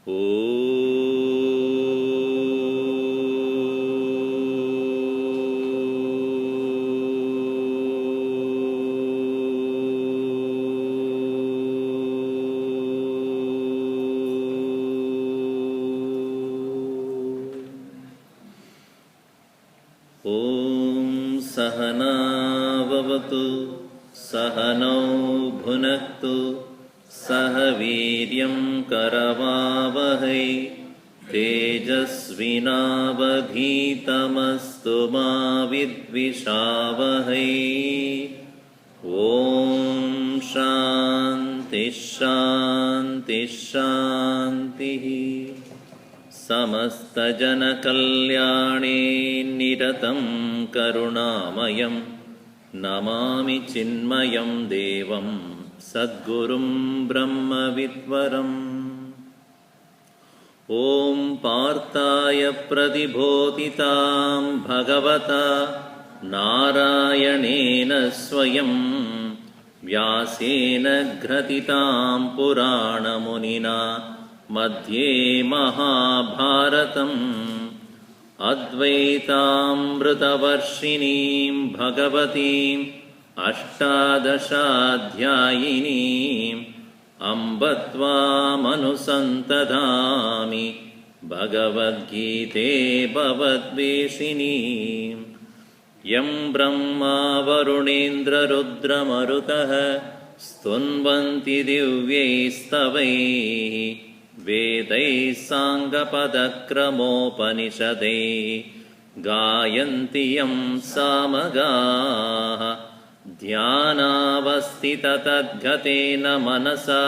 ॐ सहनाववतु सहनौ भुनक्तु सह वीर्यं करवावहै तेजस्विनावधीतमस्तु मा विद्विषावहै। ॐ शान्ति शान्ति शान्तिः। समस्तजनकल्याणे निरतं करुणामयं नमामि चिन्मयं देवं सद्गुरुं ब्रह्मविद्वरम्। ॐ पार्थाय प्रतिबोधितां भगवता नारायणेन स्वयं व्यासेन ग्रथितां पुराणमुनिना मध्ये महाभारतम् अद्वैतामृतवर्षिणीं भगवतीम् अष्टादशाध्यायिनीम् अम्ब त्वामनुसन्ततामि भगवद्गीते भवद्वेषिणीम्। यं ब्रह्मा वरुणेन्द्ररुद्रमरुतः स्तुन्वन्ति दिव्यैस्तवैः वेदैः साङ्गपदक्रमोपनिषदैः गायन्ति यं सामगाः। ध्यानावस्थिततद्गतेन मनसा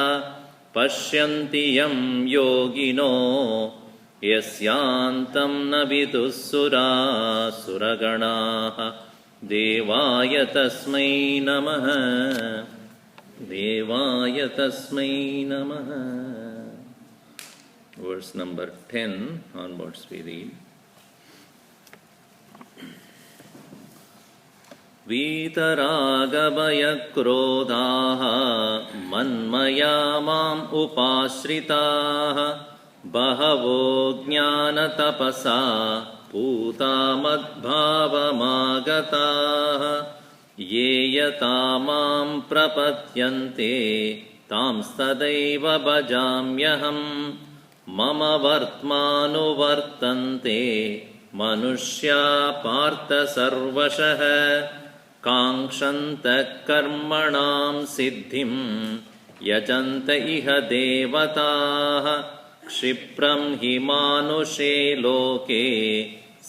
पश्यन्ति यं योगिनो यस्यान्तं न विदुः सुरासुरगणाः। देवाय तस्मै नमः देवाय तस्मै नमः। Verse number 10 onwards we read. वीतरागभयक्रोधाः मन्मया माम् उपाश्रिताः बहवो ज्ञानतपसा पूता मद्भावमागताः। ये यथा मां प्रपद्यन्ते तांस्तदैव भजाम्यहम्। मम वर्त्मानुवर्तन्ते मनुष्या पार्थ सर्वशः। काङ्क्षन्तः कर्मणां सिद्धिं यजन्त इह देवताः। क्षिप्रं हि मानुषे लोके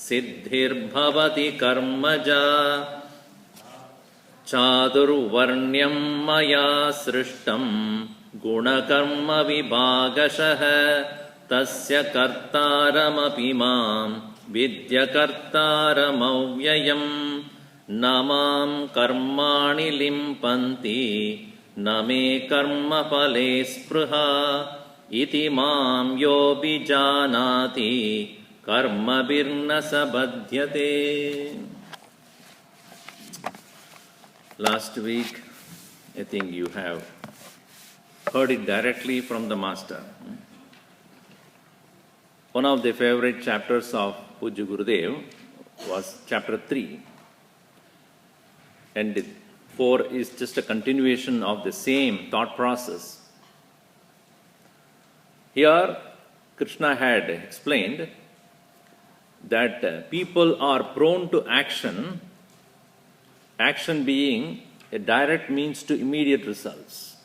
सिद्धिर्भवति कर्मजा। चातुर्वर्ण्यं मया सृष्टं गुणकर्मविभागशः। तस्य कर्तारमपि मां विद्यकर्तारमव्ययम्। न मां कर्माणि लिम्पन्ति न मे कर्मफले स्पृहा। इति मां योऽभिजानाति कर्मभिर्न स बध्यते। Last week, I think you have heard it directly from the Master. One of the favorite chapters of Pujya Gurudev was chapter 3. And 4 is just a continuation of the same thought process. Here, Krishna had explained that people are prone to action, action being a direct means to immediate results,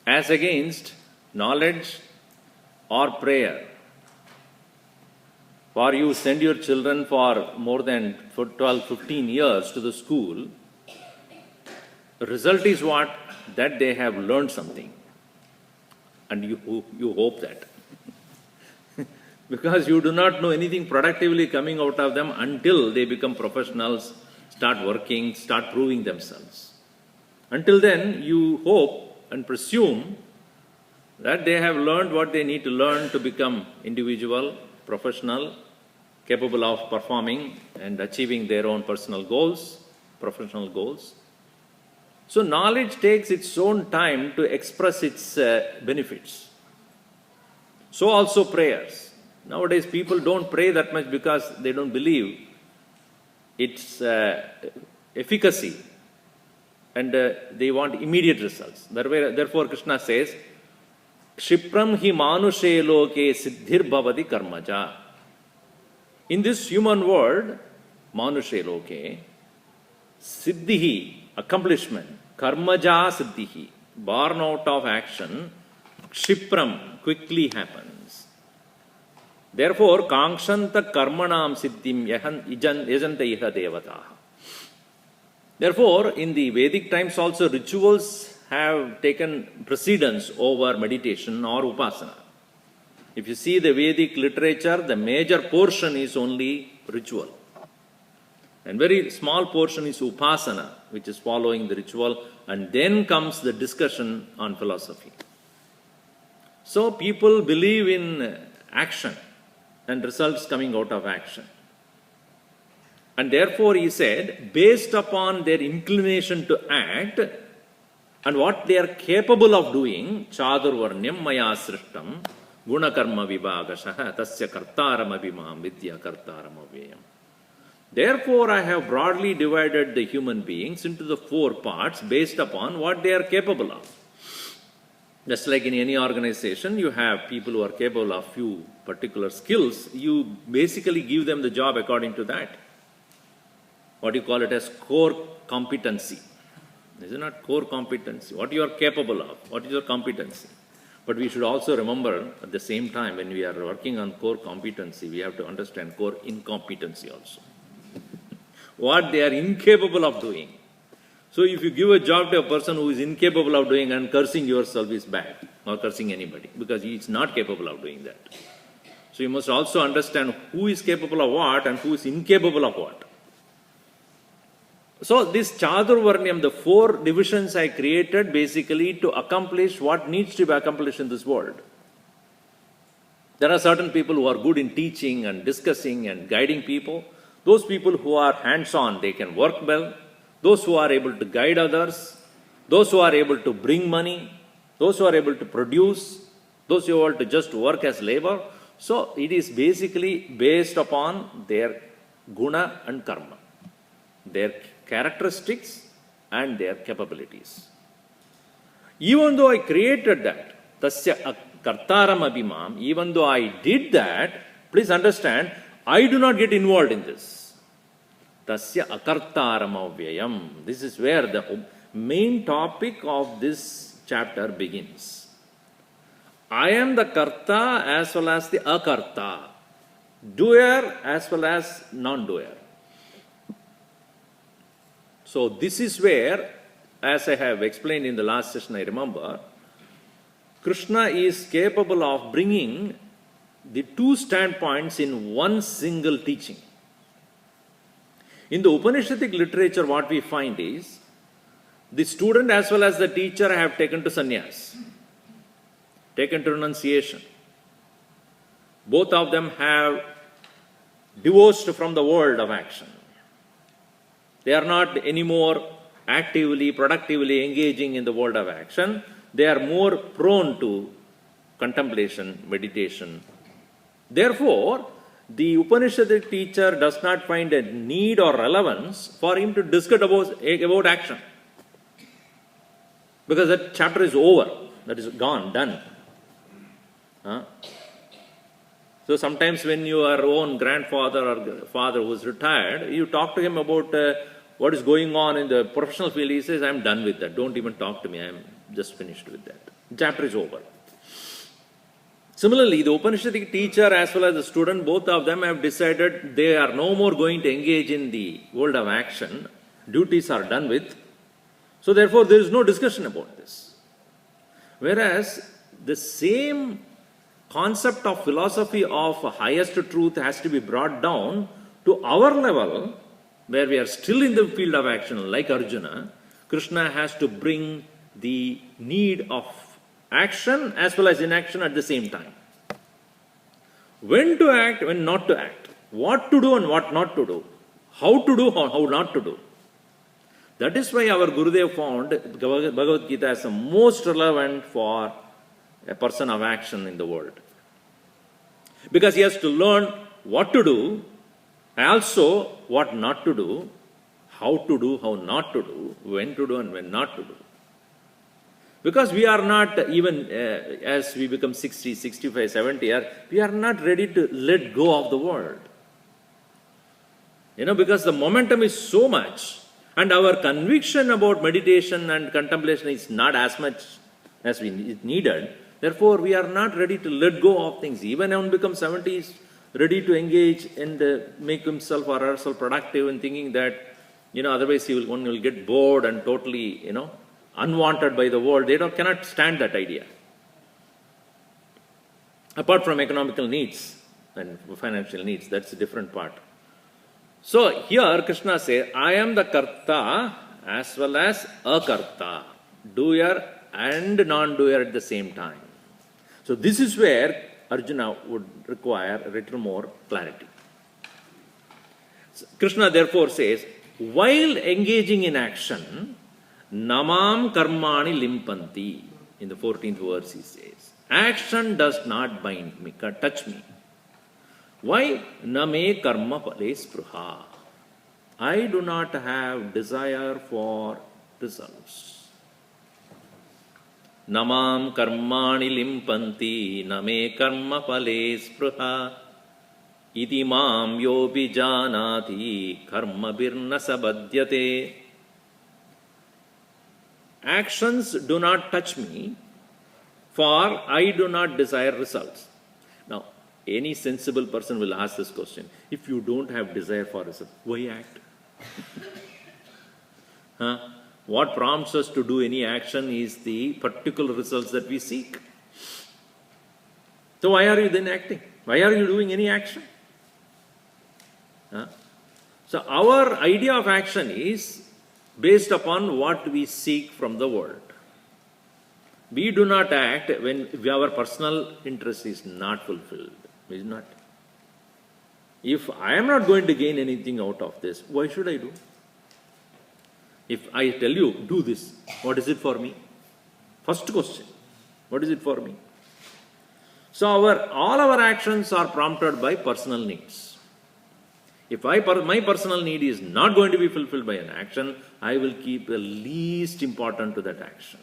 as against knowledge or prayer. For you send your children for more than 12-15 years to the school, the result is what? That they have learned something. And you hope that. Because you do not know anything productively coming out of them until they become professionals, start working, start proving themselves. Until then, you hope and presume that they have learned what they need to learn to become individual, professional, capable of performing and achieving their own personal goals, professional goals. So knowledge takes its own time to express its benefits. So also prayers. Nowadays people don't pray that much because they don't believe its efficacy, and they want immediate results. Therefore Krishna says, Kshipram hi manushe loke siddhir bhavati karmaja. In this human world, manushe loke, siddhihi, accomplishment, karmaja siddhihi, born out of action, kshipram, quickly happens. Therefore, kankshanta karmanam siddhim yajanta iha devataha. Therefore, in the Vedic times also, rituals have taken precedence over meditation or upasana. If you see the Vedic literature, the major portion is only ritual. And very small portion is upasana, which is following the ritual, and then comes the discussion on philosophy. So people believe in action and results coming out of action. And therefore he said, based upon their inclination to act and what they are capable of doing, chadurvarnyam maya srishtam gunakarma vibhagashaha tasya kartaram abhimam vidya kartaram avyayam. Therefore I have broadly divided the human beings into the 4 parts based upon what they are capable of. Just like in any organization, you have people who are capable of few particular skills. You basically give them the job according to that. What you call it as core competency. This is not core competency. What you are capable of. What is your competency? But we should also remember at the same time, when we are working on core competency, we have to understand core incompetency also. What they are incapable of doing. So if you give a job to a person who is incapable of doing, and cursing yourself is bad, or cursing anybody, because he is not capable of doing that. So you must also understand who is capable of what and who is incapable of what. So this Chadurvarnyam, the 4 divisions I created basically to accomplish what needs to be accomplished in this world. There are certain people who are good in teaching and discussing and guiding people. Those people who are hands-on, they can work well. Those who are able to guide others. Those who are able to bring money. Those who are able to produce. Those who are able to just work as labor. So it is basically based upon their guna and karma. Their characteristics and their capabilities. Even though I created that, tasya kartaram abhimam, even though I did that, please understand, I do not get involved in this. Tasya akartaram avyayam. This is where the main topic of this chapter begins. I am the karta as well as the akarta, doer as well as non-doer. So this is where, as I have explained in the last session, I remember, Krishna is capable of bringing the 2 standpoints in one single teaching. In the Upanishadic literature, what we find is, the student as well as the teacher have taken to sannyas, taken to renunciation. Both of them have divorced from the world of action. They are not anymore actively, productively engaging in the world of action. They are more prone to contemplation, meditation. Therefore, the Upanishadic teacher does not find a need or relevance for him to discuss about action. Because that chapter is over. That is gone, done. So sometimes when your own grandfather or father who is retired, you talk to him about what is going on in the professional field. He says, I am done with that. Don't even talk to me. I am just finished with that. The chapter is over. Similarly, the Upanishadic teacher as well as the student, both of them have decided they are no more going to engage in the world of action. Duties are done with. So therefore, there is no discussion about this. Whereas, the same concept of philosophy of highest truth has to be brought down to our level, where we are still in the field of action, like Arjuna. Krishna has to bring the need of action as well as inaction at the same time. When to act, when not to act. What to do and what not to do. How to do, how not to do. That is why our Gurudev found Bhagavad Gita as the most relevant for a person of action in the world. Because he has to learn what to do, also what not to do, how not to do, when to do and when not to do. Because we are not even, as we become 60, 65, 70 years, we are not ready to let go of the world. Because the momentum is so much, and our conviction about meditation and contemplation is not as much as it needed. Therefore, we are not ready to let go of things. Even when one becomes 70, is ready to engage and make himself or herself productive and thinking that, otherwise one will get bored and totally, unwanted by the world. They cannot stand that idea. Apart from economical needs and financial needs, that's a different part. So here Krishna says, I am the Karta as well as Akarta, doer and non-doer at the same time. So this is where Arjuna would require a little more clarity. So Krishna therefore says, while engaging in action, Namam karmani limpanti. In the 14th verse he says, action does not bind me, touch me. Why? Name karma pale spruha. I do not have desire for results. Namam karmani limpanti, name karma pale spruha. Iti mam yobi janati, karma birna sabhadyate. Actions do not touch me, for I do not desire results. Now, any sensible person will ask this question. If you don't have desire for results, why act? What prompts us to do any action is the particular results that we seek. So why are you then acting? Why are you doing any action? So our idea of action is based upon what we seek from the world. We do not act when our personal interest is not fulfilled. Is not. If I am not going to gain anything out of this, why should I do? If I tell you, do this, what is it for me? First question, what is it for me? So all our actions are prompted by personal needs. If my personal need is not going to be fulfilled by an action, I will keep the least important to that action.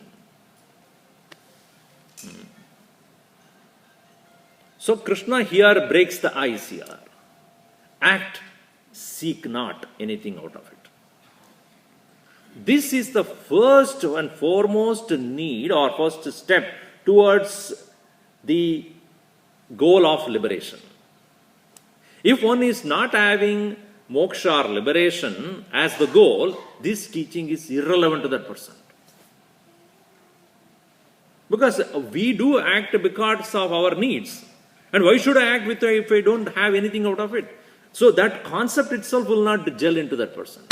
So Krishna here breaks the ice here. Act, seek not anything out of it. This is the first and foremost need or first step towards the goal of liberation. If one is not having moksha or liberation as the goal, this teaching is irrelevant to that person. Because we do act because of our needs. And why should I act if I don't have anything out of it? So that concept itself will not gel into that person.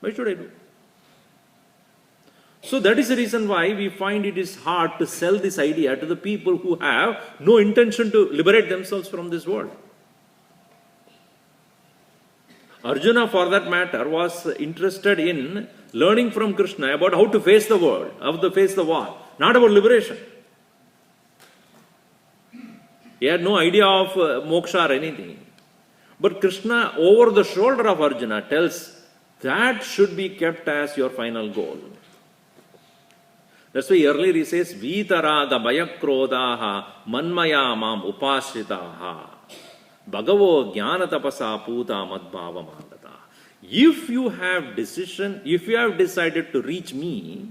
Why should I do? So that is the reason why we find it is hard to sell this idea to the people who have no intention to liberate themselves from this world. Arjuna, for that matter, was interested in learning from Krishna about how to face the world, how to face the war, not about liberation. He had no idea of moksha or anything. But Krishna, over the shoulder of Arjuna, tells that should be kept as your final goal. That's why earlier he says, Vitaraga bayakrodaha manmaya mam upashritaha bhagavo jnana tapasa puta madbhava mandata. If you have decided to reach me,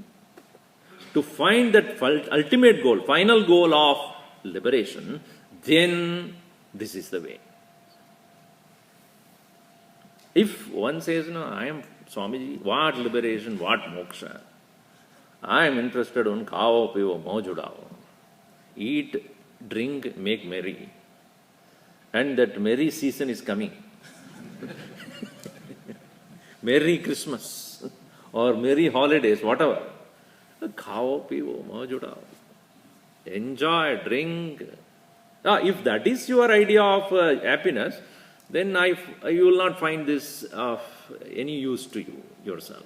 to find that ultimate goal, final goal of liberation, then this is the way. If one says, no, I am Swamiji, what liberation, what moksha? I am interested in khao, pivo, mojudao. Eat, drink, make merry. And that merry season is coming. Merry Christmas or merry holidays, whatever. Khao, pivo, mojudao. Enjoy, drink. If that is your idea of happiness, then you will not find this of any use to you yourself.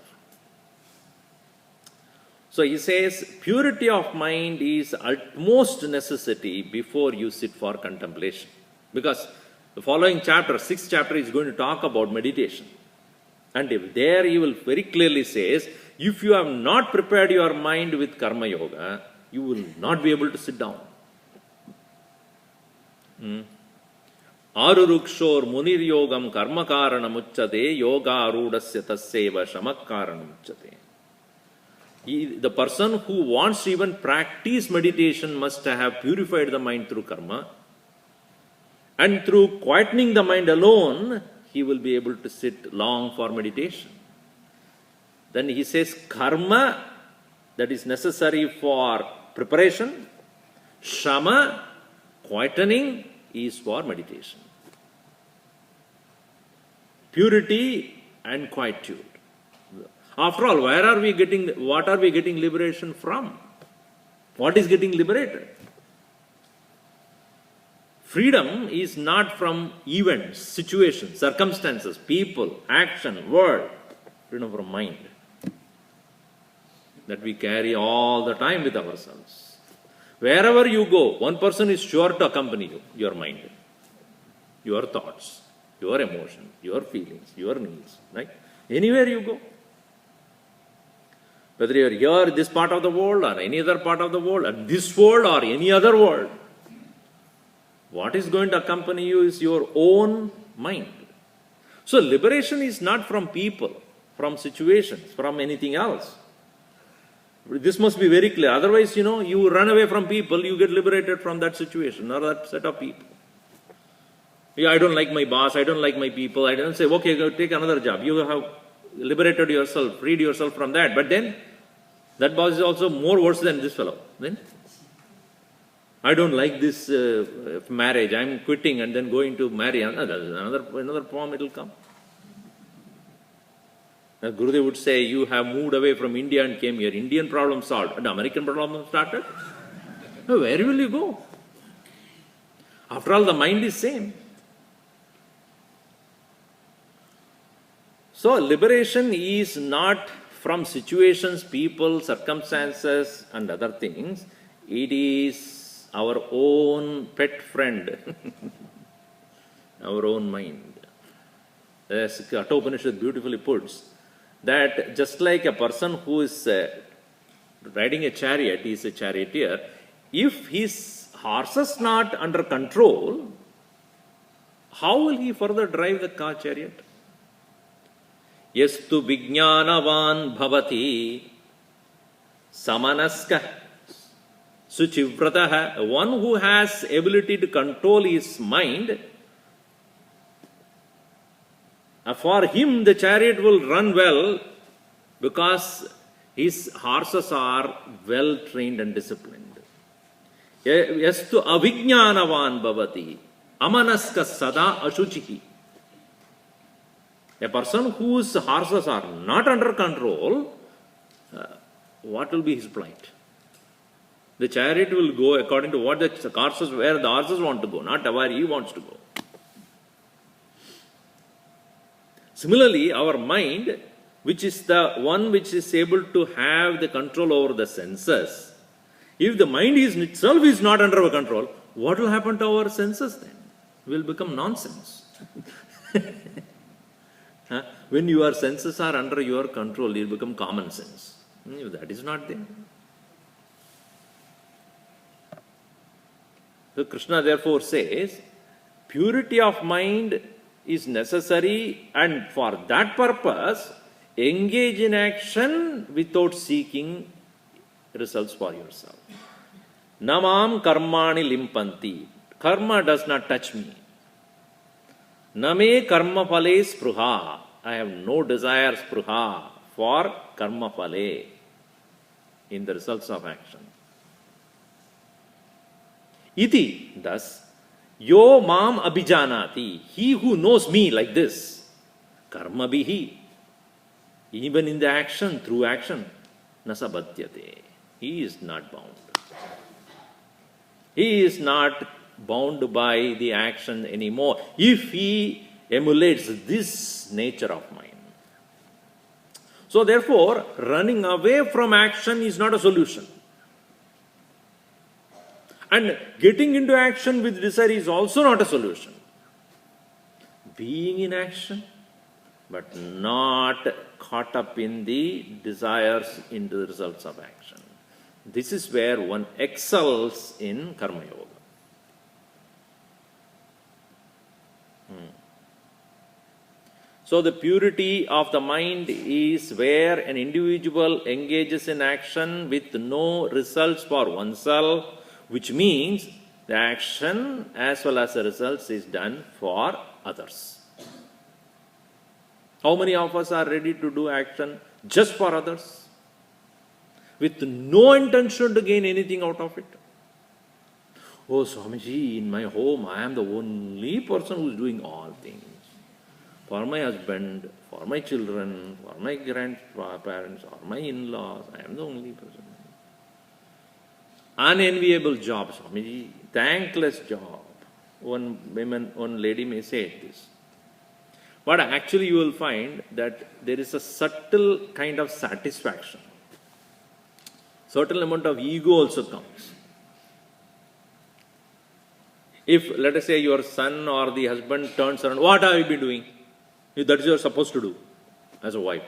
So he says, purity of mind is utmost necessity before you sit for contemplation. Because the following chapter, 6th chapter, is going to talk about meditation. And if there he will very clearly says, if you have not prepared your mind with karma yoga, you will not be able to sit down. Arurukshor munir yogam karma karanam uchyate yoga arudasya tasseva shamak karanam uchyate. The person who wants to even practice meditation must have purified the mind through karma. And through quietening the mind alone, he will be able to sit long for meditation. Then he says karma, that is necessary for preparation. Shama, quietening, is for meditation. Purity and quietude. After all, what are we getting liberation from? What is getting liberated? Freedom is not from events, situations, circumstances, people, action, word. Freedom from mind. That we carry all the time with ourselves. Wherever you go, one person is sure to accompany you, your mind, your thoughts, your emotions, your feelings, your needs, right? Anywhere you go. Whether you are here, this part of the world, or any other part of the world, or this world, or any other world, what is going to accompany you is your own mind. So liberation is not from people, from situations, from anything else. This must be very clear. Otherwise, you run away from people, you get liberated from that situation or that set of people. I don't like my boss, I don't like my people, I don't say, okay, go take another job. You have liberated yourself, freed yourself from that. But then, that boss is also more worse than this fellow. Then, I don't like this marriage, I'm quitting and then going to marry. Another poem it will come. As Gurudev would say, you have moved away from India and came here. Indian problem solved. And American problem started. Where will you go? After all, the mind is same. So, liberation is not from situations, people, circumstances and other things. It is our own pet friend. Our own mind. As Katha Upanishad beautifully puts, that just like a person who is riding a chariot, he is a charioteer, if his horse is not under control, how will he further drive the chariot? Yastu vijnanavan bhavati samanaska suchivrataha. One who has ability to control his mind, for him the chariot will run well because his horses are well trained and disciplined. Yastu avijnanavan bhavati amanaska sada ashuchihi. A person whose horses are not under control, what will be his plight? The chariot will go according to what where the horses want to go, not where he wants to go. Similarly, our mind, which is the one which is able to have the control over the senses, if the mind itself is not under control, what will happen to our senses then? It will become nonsense. When your senses are under your control, it will become common sense. If that is not there. So Krishna therefore says, purity of mind is necessary, and for that purpose, engage in action without seeking results for yourself. Namam karmani limpanti. Karma does not touch me. Name karma phale spruha. I have no desire spruha for karma phale in the results of action. Iti, thus, yo mam abhijanati, he who knows me like this, karma bihi, even in the action, through action, nasabhadyate, he is not bound. He is not bound by the action anymore if he emulates this nature of mind. So therefore, running away from action is not a solution. And getting into action with desire is also not a solution. Being in action, but not caught up in the desires into the results of action. This is where one excels in Karma Yoga. So the purity of the mind is where an individual engages in action with no results for oneself, which means the action as well as the results is done for others. How many of us are ready to do action just for others, with no intention to gain anything out of it? Oh, Swamiji, in my home, I am the only person who is doing all things. For my husband, for my children, for my grandparents, or my in-laws, I am the only person. Unenviable job, Swamiji, thankless job. One lady may say this. But actually you will find that there is a subtle kind of satisfaction. Certain amount of ego also comes. If, let us say, your son or the husband turns around, what have you been doing? That is what you are supposed to do as a wife.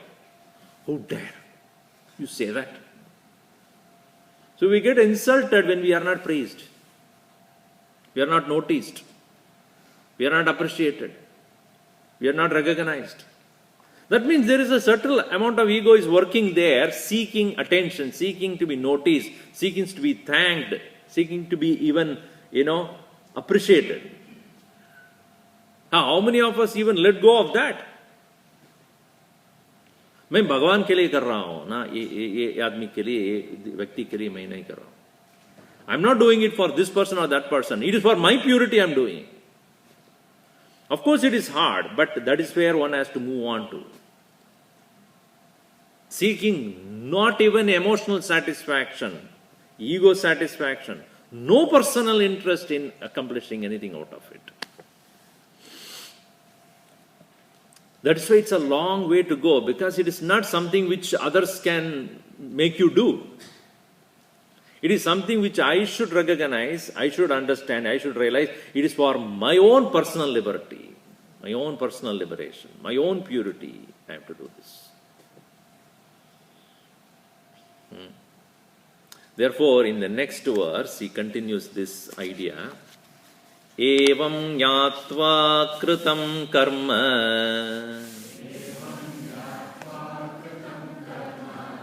How dare you say that? So we get insulted when we are not praised. We are not noticed. We are not appreciated. We are not recognized. That means there is a subtle amount of ego is working there, seeking attention, seeking to be noticed, seeking to be thanked, seeking to be even, appreciated. Now, how many of us even let go of that? मैं भगवान के लिए कर रहा हूं ना, ये आदमी के लिए, ये व्यक्ति के लिए मैं नहीं कर रहा हूं. I'm not doing it for this person or that person. It is for my purity I'm doing. Of course it is hard, but that is where one has to move on to. Seeking not even emotional satisfaction, ego satisfaction, no personal interest in accomplishing anything out of it. That's why it's a long way to go, because it is not something which others can make you do. It is something which I should recognize, I should understand, I should realize it is for my own personal liberty, my own personal liberation, my own purity. I have to do this. Therefore, in the next verse, he continues this idea. Evam nyatva kritam karma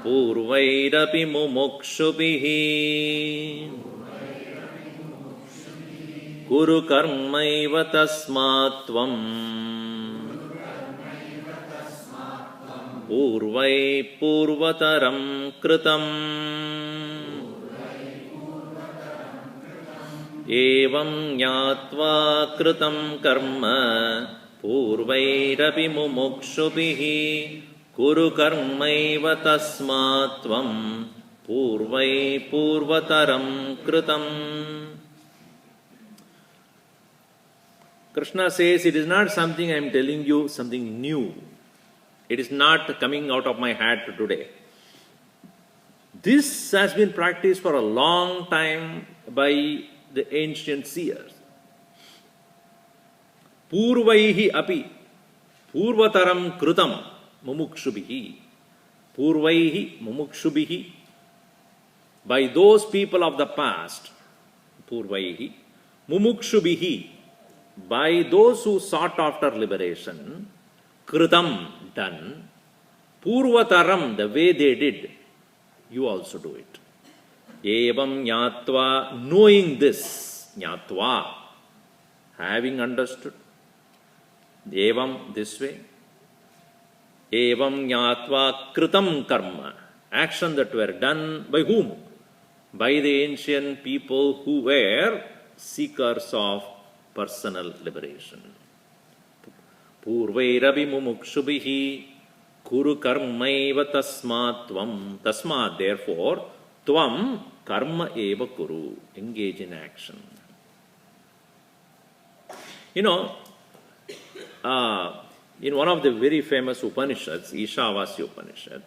purvairapi mumukshubhihi kuru karmaiva tasmatvam purvai purvataram kritam evam nyatva kritam karma purvairapi mumukshubhihi kuru karmaiva tasmatvam purvai purvataram kritam. Krishna says, it is not something I am telling you, something new. It is not coming out of my hat today. This has been practiced for a long time by the ancient seers. Purvaihi api purvataram kritam mumukshubhihi. Purvaihi mumukshubhihi. By those people of the past, purvaihi, mumukshubhihi, by those who sought after liberation, kritam, done, purvataram, the way they did, you also do it. Evam nyatva, knowing this, nyatva, having understood, evam, this way, evam nyatva kritam karma, action that were done by whom? By the ancient people who were seekers of personal liberation. Purvairapi mumukshubhihi kuru karmaiva tasmatvam. Tasmat, therefore, tvam karma eva kuru. Engage in action. in one of the very famous Upanishads, Ishavasya Upanishad,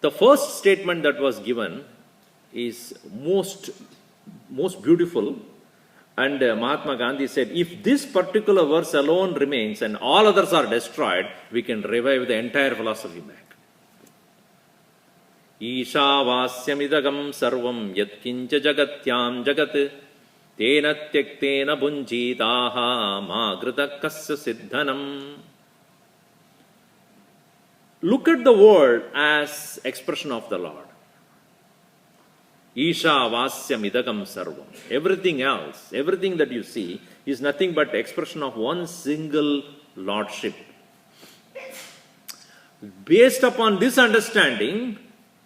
the first statement that was given is most beautiful. And Mahatma Gandhi said, if this particular verse alone remains and all others are destroyed, we can revive the entire philosophy back. Ishavasyamidagam sarvam yatkincha jagatyam jagat tena tyaktena bunjitaha ma kritakasya siddhanam. Look at the world as expression of the Lord. Ishavasyam idagam sarvam. Everything else, everything that you see is nothing but expression of one single Lordship. Based upon this understanding,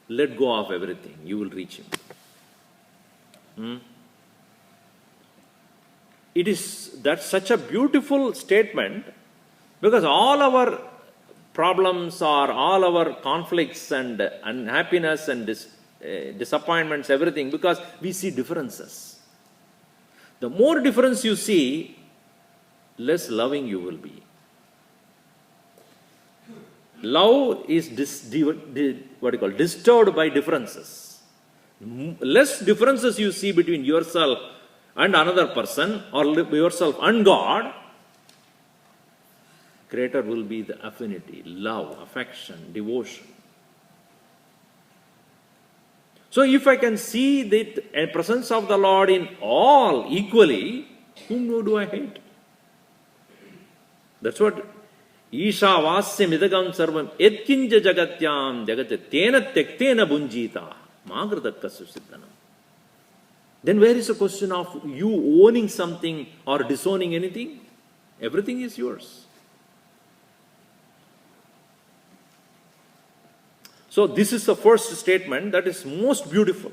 let go of everything. You will reach Him. That's such a beautiful statement, because all our problems or all our conflicts and unhappiness and disappointments, everything, because we see differences. The more difference you see, less loving you will be. Love is disturbed by differences. Less differences you see between yourself and another person, or yourself and God, greater will be the affinity, love, affection, devotion. So if I can see the presence of the Lord in all equally, whom do I hate? That's what Ishavasyam idagam sarvam etkinja jagatyam jagate tena tektena bunjita magradakasya siddhanam. Then where is the question of you owning something or disowning anything? Everything is yours. So this is the first statement that is most beautiful.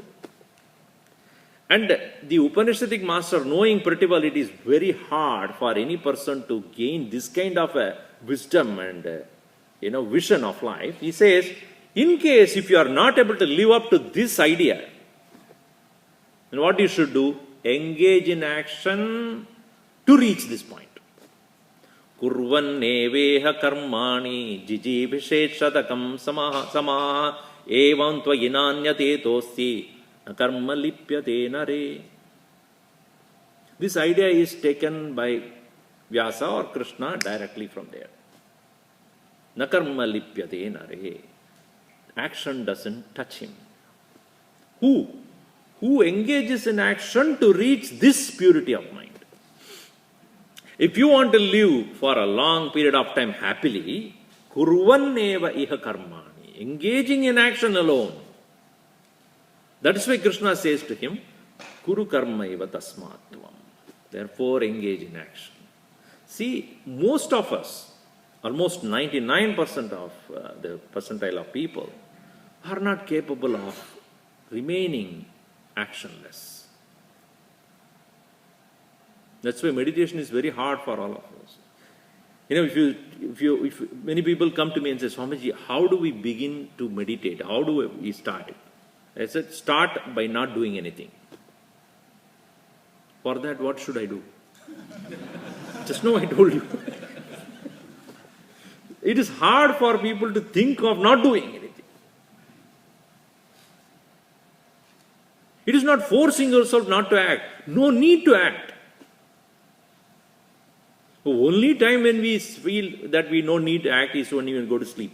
And the Upanishadic master, knowing pretty well it is very hard for any person to gain this kind of a wisdom and vision of life, he says, in case if you are not able to live up to this idea, then what you should do? Engage in action to reach this point. Kurvan neveha karmani jijivisheshatakam samaha evam tvayinanyate tosti karma lipyate nare. This idea is taken by Vyasa or Krishna directly from there. Na karma lipyate nare. Action doesn't touch him. Who engages in action to reach this purity of mind? If you want to live for a long period of time happily, kurvan eva iha karmani, engaging in action alone. That is why Krishna says to him, kuru karma eva tasmatvam. Therefore engage in action. See, most of us, almost 99% of the percentile of people, are not capable of remaining actionless. That's why meditation is very hard for all of us. If many people come to me and say, Swamiji, how do we begin to meditate? How do we start it? I said, start by not doing anything. For that, what should I do? Just now I told you. It is hard for people to think of not doing anything. It is not forcing yourself not to act. No need to act. The only time when we feel that we don't need to act is when we go to sleep.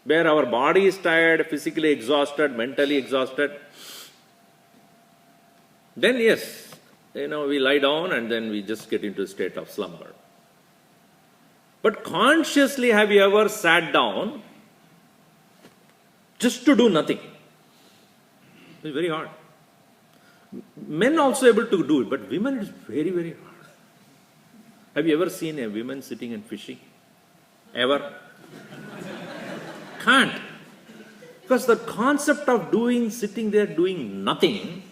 Where our body is tired, physically exhausted, mentally exhausted, then yes, we lie down and then we just get into a state of slumber. But consciously, have you ever sat down just to do nothing? It's very hard. Men also able to do it, but women it is very, very hard. Have you ever seen a woman sitting and fishing? Ever? Can't. Because the concept of sitting there doing nothing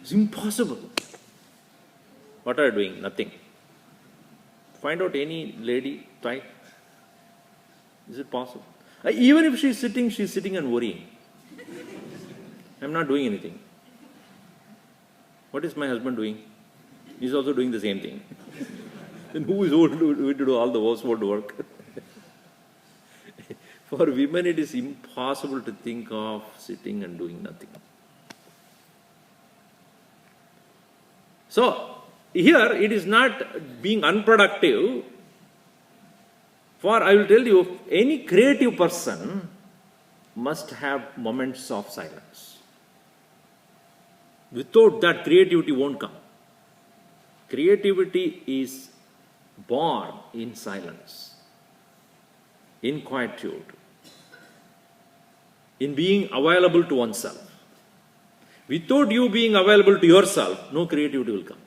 is impossible. What are you doing? Nothing. Find out any lady, try. Is it possible? Even if she's sitting and worrying. I'm not doing anything. What is my husband doing? He's also doing the same thing. Then who is going to do all the household work? For women, it is impossible to think of sitting and doing nothing. So, here it is not being unproductive. For I will tell you, any creative person must have moments of silence. Without that, creativity won't come. Creativity is born in silence, in quietude, in being available to oneself. Without you being available to yourself, no creativity will come.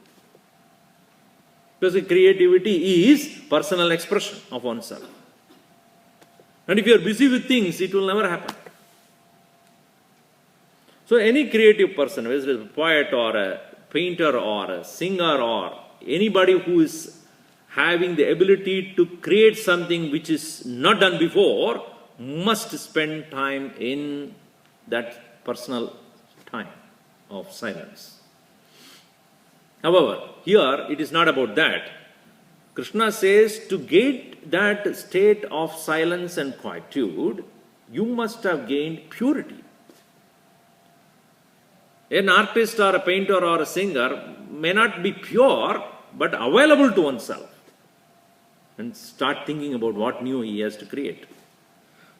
Because creativity is personal expression of oneself. And if you are busy with things, it will never happen. So any creative person, whether it is a poet or a painter or a singer or anybody who is having the ability to create something which is not done before, must spend time in that personal time of silence. However, here it is not about that. Krishna says to get that state of silence and quietude, you must have gained purity. An artist or a painter or a singer may not be pure, but available to oneself and start thinking about what new he has to create.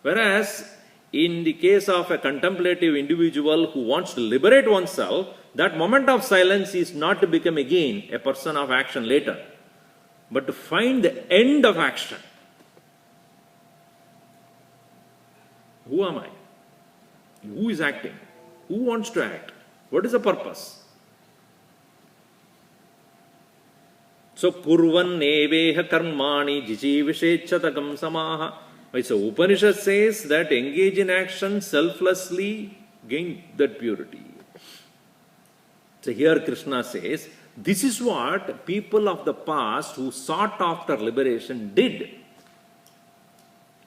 Whereas, in the case of a contemplative individual who wants to liberate oneself, that moment of silence is not to become again a person of action later, but to find the end of action. Who am I? Who is acting? Who wants to act? What is the purpose? So, kurvan neveha karmani jijivishechchatakam samaha. So, Upanishad says that engage in action selflessly, gain that purity. So, here Krishna says, this is what people of the past who sought after liberation did.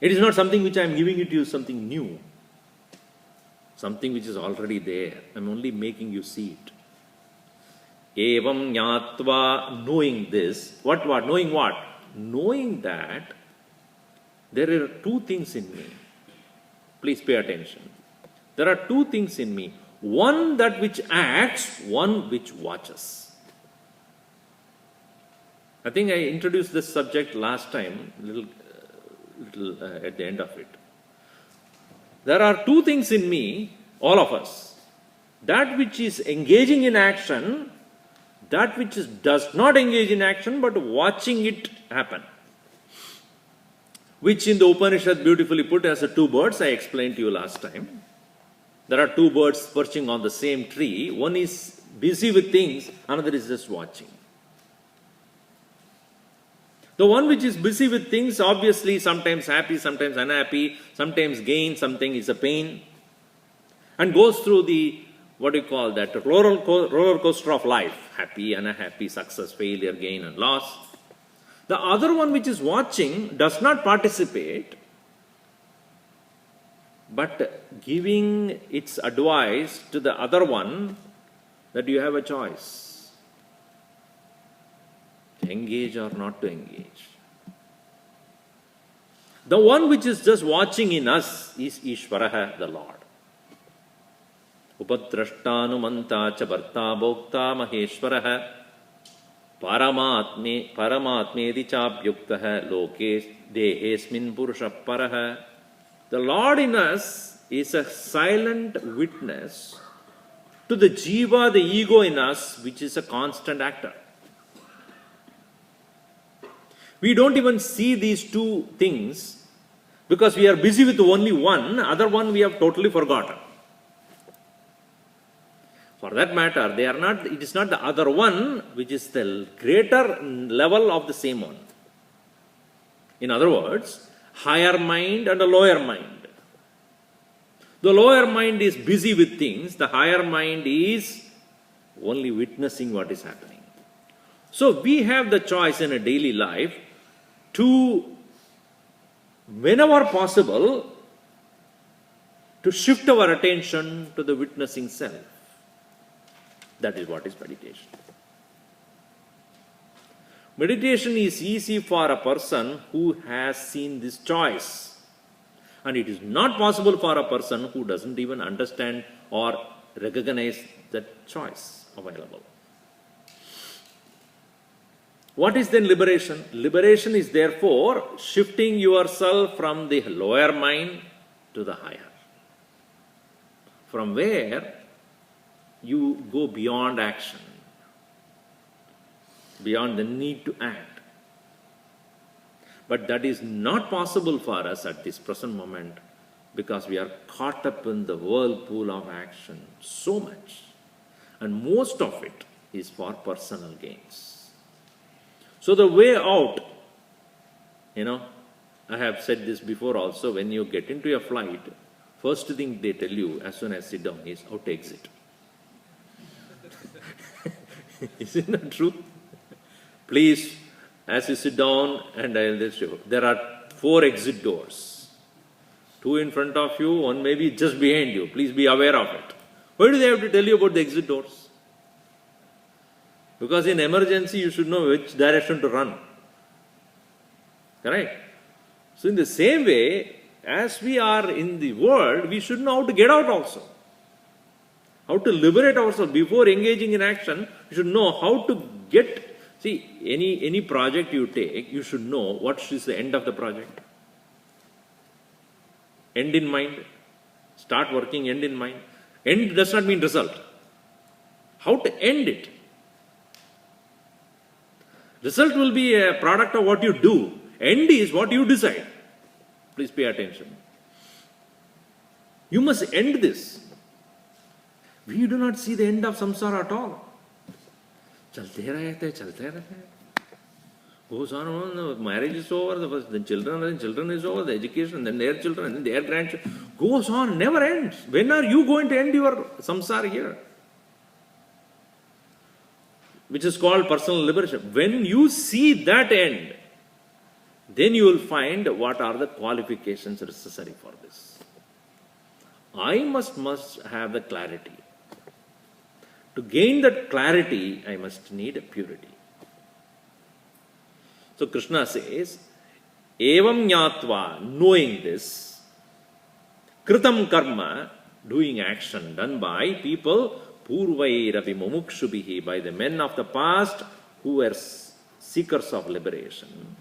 It is not something which I am giving it to you, something new. Something which is already there. I am only making you see it. Evam jnatva, knowing this. What? Knowing what? Knowing that there are two things in me. Please pay attention. There are two things in me. One that which acts, one which watches. I think I introduced this subject last time, little at the end of it. There are two things in me, all of us. That which is engaging in action, that which does not engage in action but watching it happen. Which in the Upanishad beautifully put as two birds, I explained to you last time. There are two birds perching on the same tree. One is busy with things, another is just watching. The one which is busy with things, obviously sometimes happy, sometimes unhappy, sometimes gain, something is a pain, and goes through the, what do you call that, roller coaster of life, happy, unhappy, success, failure, gain and loss. The other one which is watching does not participate, but giving its advice to the other one that you have a choice. To engage or not to engage. The one which is just watching in us is Ishvaraha, the Lord. Upadrashtanumanta cha bharta bhokta maheshvaraha paramatmedi chapyuktaha lokesh dehesmin purusha paraha. The Lord in us is a silent witness to the jiva, the ego in us, which is a constant actor. We don't even see these two things because we are busy with only one, other one we have totally forgotten. For that matter, it is not the other one which is the greater level of the same one. In other words, higher mind and a lower mind. The lower mind is busy with things, the higher mind is only witnessing what is happening. So we have the choice in a daily life to, whenever possible, to shift our attention to the witnessing self. That is what is meditation. Meditation is easy for a person who has seen this choice. And it is not possible for a person who doesn't even understand or recognize that choice available. What is then liberation? Liberation is therefore shifting yourself from the lower mind to the higher. From where you go beyond action, beyond the need to act. But that is not possible for us at this present moment because we are caught up in the whirlpool of action so much. And most of it is for personal gains. So the way out, I have said this before also, when you get into a flight, first thing they tell you as soon as sit down is how to exit. Isn't that true? Please, as you sit down, and I'll just show, there are 4 exit doors. 2 in front of you, 1 maybe just behind you. Please be aware of it. Why do they have to tell you about the exit doors? Because in emergency, you should know which direction to run. Correct? So in the same way, as we are in the world, we should know how to get out also. How to liberate ourselves. Before engaging in action, you should know how to get. See, any project you take, you should know what is the end of the project. End in mind. Start working, end in mind. End does not mean result. How to end it? Result will be a product of what you do. End is what you decide. Please pay attention. You must end this. We do not see the end of samsara at all. Chalte rahte. Goes on, marriage is over, then children is over, the education, then their children, then their grandchildren. Goes on, never ends. When are you going to end your samsara here? Which is called personal liberation. When you see that end, then you will find what are the qualifications necessary for this. I must have the clarity. To gain that clarity, I must need purity. So Krishna says, Evam Nyatva, knowing this, Kritam Karma, doing action done by people, Purvairapi Mumukshubhihi, by the men of the past who were seekers of liberation.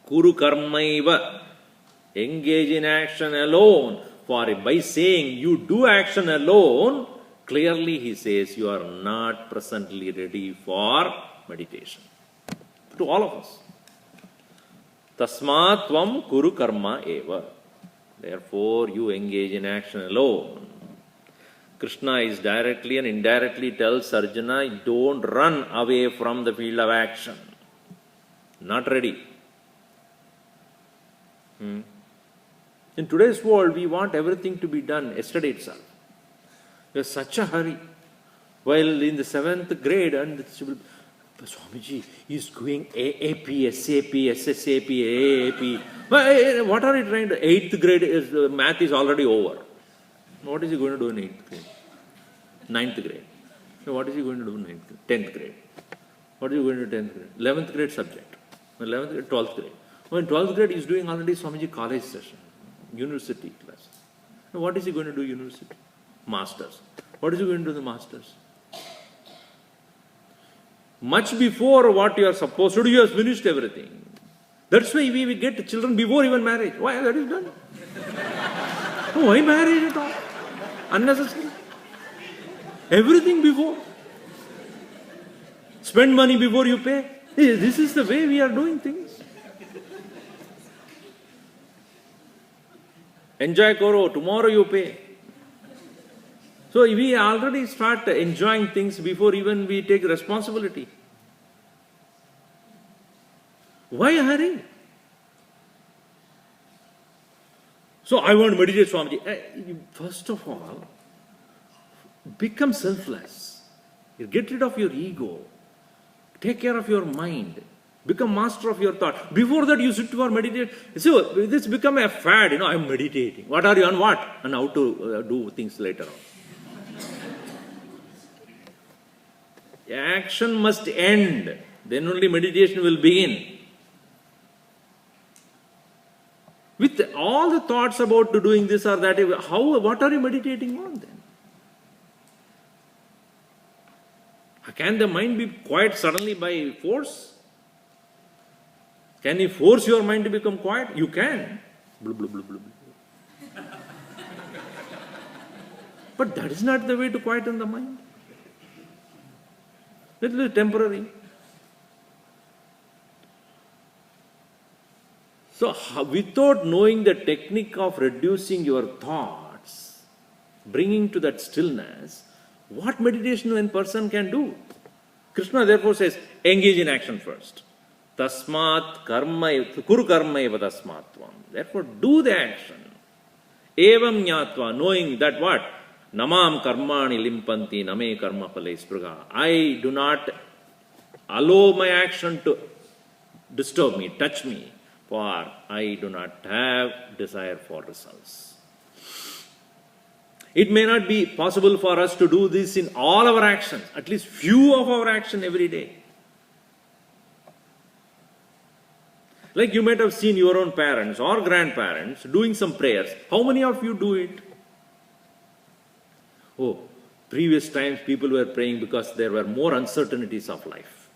Kuru Karmaiva, engage in action alone. For by saying you do action alone, clearly he says you are not presently ready for meditation. To all of us. Tasmat tvam kuru karma eva. Therefore you engage in action alone. Krishna is directly and indirectly tells Arjuna, don't run away from the field of action. Not ready. In today's world, we want everything to be done yesterday itself. There's such a hurry. While in the 7th grade, and Swamiji is going AAP, SAP, SSAP, AAP. What are you trying to? 8th grade math is already over. What is he going to do in 8th grade? 9th grade. So what is he going to do in 10th grade? What is he going to do in 10th grade? 11th grade subject. 11th grade, 12th grade. Well, in 12th grade, he is doing already Swamiji college session, university class. Now, what is he going to do university? Masters. What is he going to do in the masters? Much before what you are supposed to do, you have finished everything. That's why we get children before even marriage. Why? That is done. Why marriage at all? Unnecessary. Everything before. Spend money before you pay. This is the way we are doing things. Enjoy koro, tomorrow you pay. So we already start enjoying things before even we take responsibility. Why hurry? So I want to meditate, Swamiji. First of all, become selfless. Get rid of your ego. Take care of your mind. Become master of your thought. Before that, you sit for meditation. So this become a fad. I'm meditating. What are you on what? And how to do things later on. Action must end. Then only meditation will begin. With all the thoughts about doing this or that, what are you meditating on then? Can the mind be quiet suddenly by force? Can you force your mind to become quiet? You can. Blah, blah, blah, blah, blah. But that is not the way to quieten the mind. It is temporary. So, without knowing the technique of reducing your thoughts, bringing to that stillness, what meditation one person can do? Krishna therefore says, engage in action first. Tasmat karma, kuru karma eva tasmatvam. Therefore, do the action. Evam jnatva, knowing that what? Namam karmani limpanti name karma phale spruga. I do not allow my action to disturb me, touch me, for I do not have desire for results. It may not be possible for us to do this in all our actions, at least few of our action every day. Like you might have seen your own parents or grandparents doing some prayers. How many of you do it? Oh, previous times people were praying because there were more uncertainties of life.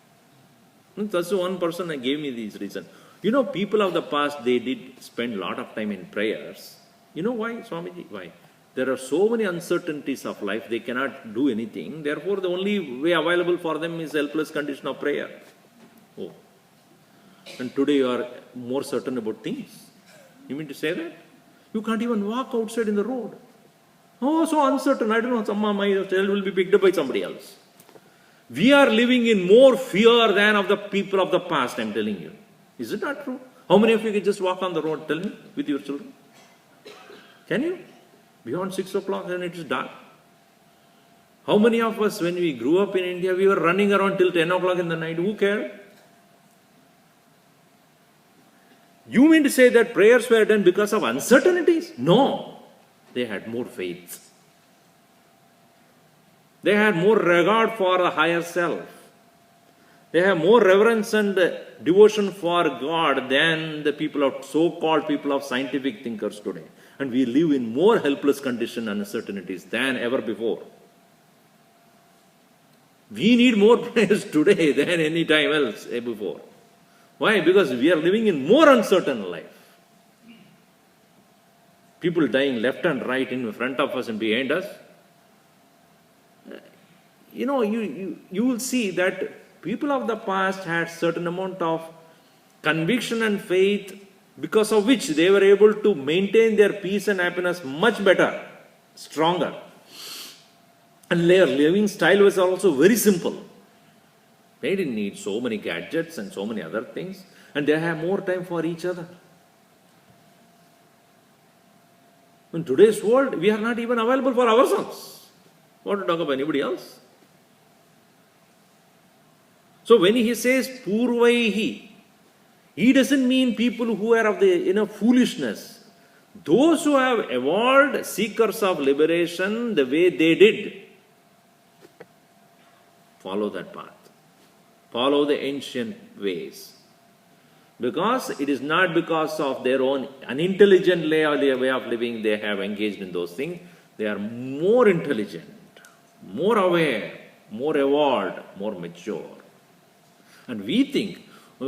That's the one person that gave me these reasons. You know, people of the past, they did spend a lot of time in prayers. You know why, Swamiji? Why? There are so many uncertainties of life, they cannot do anything. Therefore, the only way available for them is helpless condition of prayer. Oh. And today you are more certain about things. You mean to say that? You can't even walk outside in the road. Oh, so uncertain. I don't know, my child will be picked up by somebody else. We are living in more fear than of the people of the past, I'm telling you. Is it not true? How many of you can just walk on the road, tell me, with your children? Can you? Beyond 6 o'clock and it is dark. How many of us, when we grew up in India, we were running around till 10 o'clock in the night? Who cared? You mean to say that prayers were done because of uncertainties? No. They had more faith. They had more regard for the higher self. They have more reverence and devotion for God than the people of so-called people of scientific thinkers today. And we live in more helpless condition and uncertainties than ever before. We need more prayers today than any time else before. Why? Because we are living in more uncertain life. People dying left and right in front of us and behind us. You know, you will see that people of the past had certain amount of conviction and faith, because of which they were able to maintain their peace and happiness much better, stronger. And their living style was also very simple. They didn't need so many gadgets and so many other things, and they have more time for each other. In today's world, we are not even available for ourselves. What to talk about anybody else? So when he says Purvaihi, he doesn't mean people who are of the foolishness. Those who have evolved seekers of liberation the way they did, follow that path. Follow the ancient ways. Because it is not because of their own unintelligent way of living they have engaged in those things. They are more intelligent, more aware, more evolved, more mature. And we think,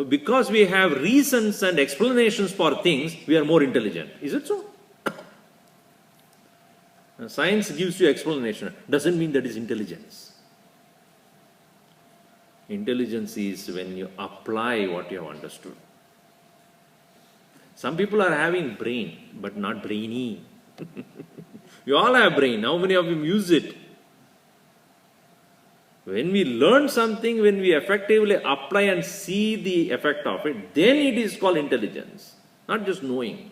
because we have reasons and explanations for things, we are more intelligent. Is it so? Science gives you explanation. Doesn't mean that is intelligence. Intelligence is when you apply what you have understood. Some people are having brain, but not brainy. You all have brain. How many of you use it? When we learn something, when we effectively apply and see the effect of it, then it is called intelligence, not just knowing.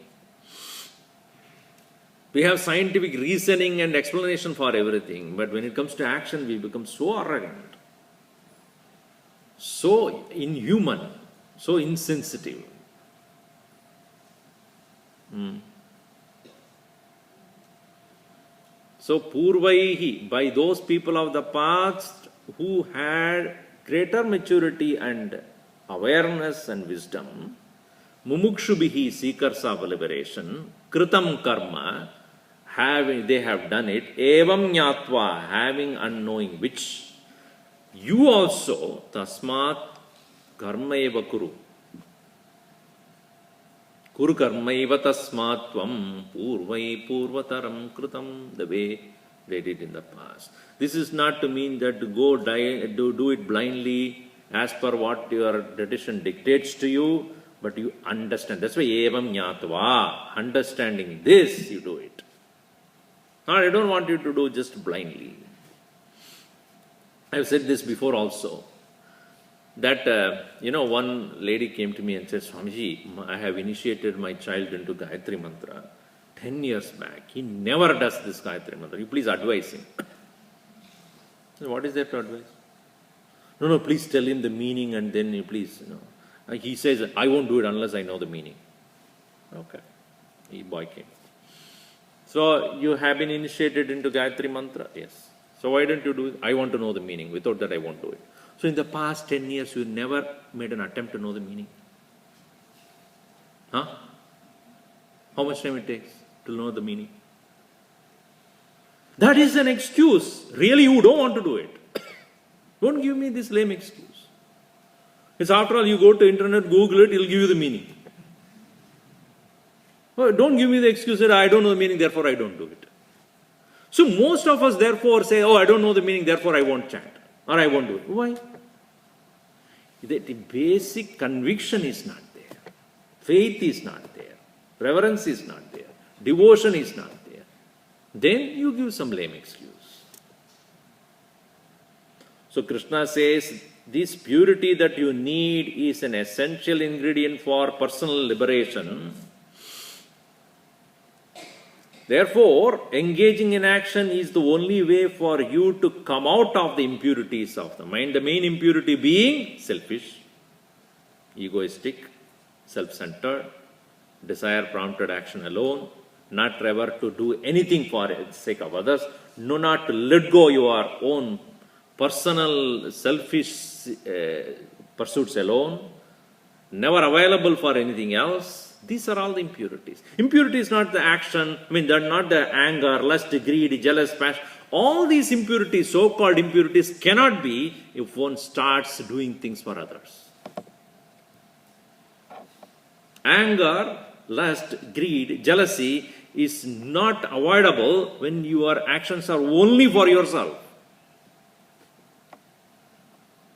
We have scientific reasoning and explanation for everything, but when it comes to action, we become so arrogant, so inhuman, so insensitive. So, Purvaihi, by those people of the past who had greater maturity and awareness and wisdom, mumukshubhihi, seekers of liberation, kritam karma, they have done it, evam nyatva, having unknowing which, you also, tasmat karma eva kuru. Kuru karma eva tasmat tvam purvai purvataram kritam, the way they did in the past. This is not to mean that to go do it blindly as per what your tradition dictates to you, but you understand. That's why evam nyatva, understanding this, you do it. No, I don't want you to do just blindly. I've said this before also, that, one lady came to me and said, Swamiji, I have initiated my child into Gayatri Mantra 10 years back. He never does this Gayatri Mantra. You please advise him. So what is there to advise? No, please tell him the meaning and then you please, He says, I won't do it unless I know the meaning. Okay. The boy came. So you have been initiated into Gayatri Mantra? Yes. So why don't you do it? I want to know the meaning. Without that, I won't do it. So in the past 10 years, you never made an attempt to know the meaning. Huh? How much time it takes to know the meaning? That is an excuse. Really, you don't want to do it. Don't give me this lame excuse. It's after all, you go to internet, Google it, it'll give you the meaning. Well, don't give me the excuse that I don't know the meaning, therefore I don't do it. So most of us therefore say, I don't know the meaning, therefore I won't chant. Or I won't do it. Why? The basic conviction is not there. Faith is not there. Reverence is not there. Devotion is not there. Then you give some lame excuse. So Krishna says, this purity that you need is an essential ingredient for personal liberation. Therefore, engaging in action is the only way for you to come out of the impurities of the mind. The main impurity being selfish, egoistic, self-centered, desire-prompted action alone, not ever to do anything for the sake of others, no, not to let go your own personal selfish pursuits alone, never available for anything else. These are all the impurities. Impurity is not the action, they're not the anger, lust, greed, jealous, passion. All these impurities, so-called impurities, cannot be if one starts doing things for others. Anger, lust, greed, jealousy is not avoidable when your actions are only for yourself.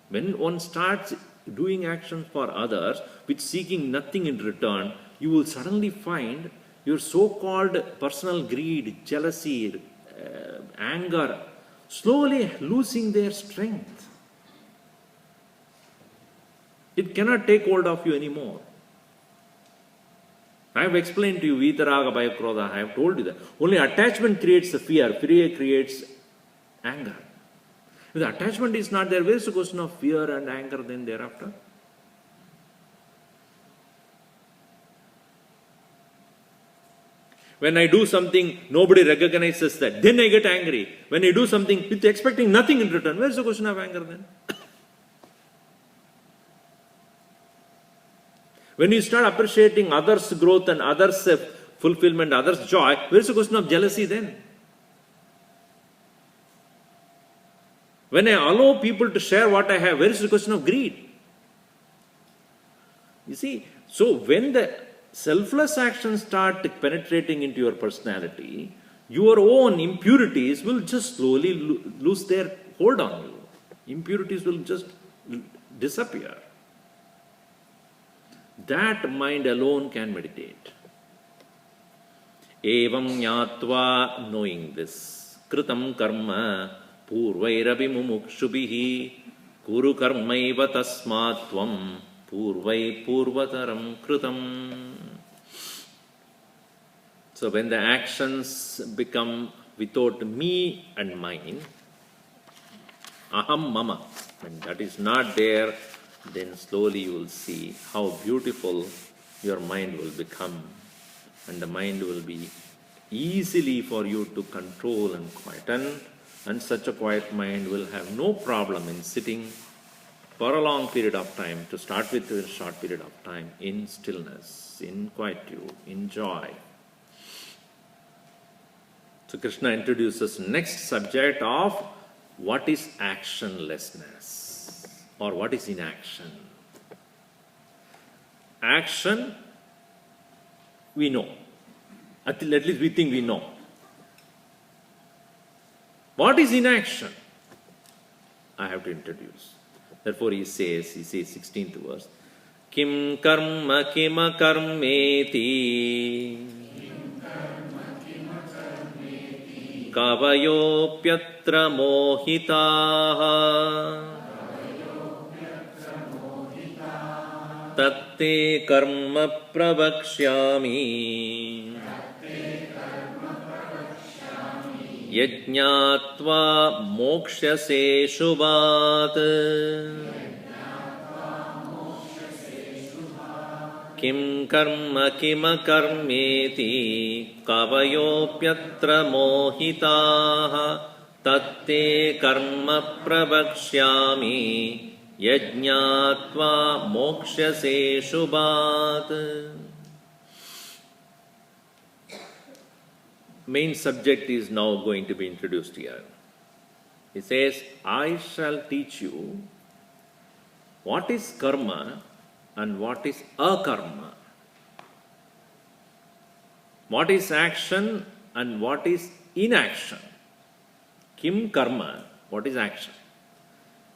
When one starts doing actions for others with seeking nothing in return, you will suddenly find your so-called personal greed, jealousy, anger, slowly losing their strength. It cannot take hold of you anymore. I have explained to you, Vitaraga, Bhaya, I have told you that. Only attachment creates the fear. Fear creates anger. If the attachment is not there, where is the question of fear and anger then thereafter? When I do something, nobody recognizes that. Then I get angry. When I do something with expecting nothing in return, where is the question of anger then? When you start appreciating others' growth and others' fulfillment, others' joy, where is the question of jealousy then? When I allow people to share what I have, where is the question of greed? You see, so when the selfless actions start penetrating into your personality, your own impurities will just slowly lose their hold on you. Impurities will just disappear. That mind alone can meditate. Evam nyatva, knowing this, kritam karma purvairapi mumukshubhihi kuru karmaiva tasmatvam purvai purvataram kritam. So when the actions become without me and mine, aham mama, when that is not there, then slowly you will see how beautiful your mind will become, and the mind will be easily for you to control and quieten, and such a quiet mind will have no problem in sitting for a long period of time, to start with a short period of time, in stillness, in quietude, in joy. So Krishna introduces next subject of what is actionlessness or what is inaction. Action, we know. At least we think we know. What is inaction? I have to introduce. Therefore he says 16th verse, Kim karma kima karmeti kavayopyatra mohitaha tatte karma pravakshyami yajñātvā mokṣyase shubhāt kim karma kima karmeti kavayopyatra mohitāha tatte karma pravakshyami yajñātvā mokṣyase shubhāt. Main subject is now going to be introduced here. He says, I shall teach you what is karma and what is akarma. What is action and what is inaction. Kim karma, what is action.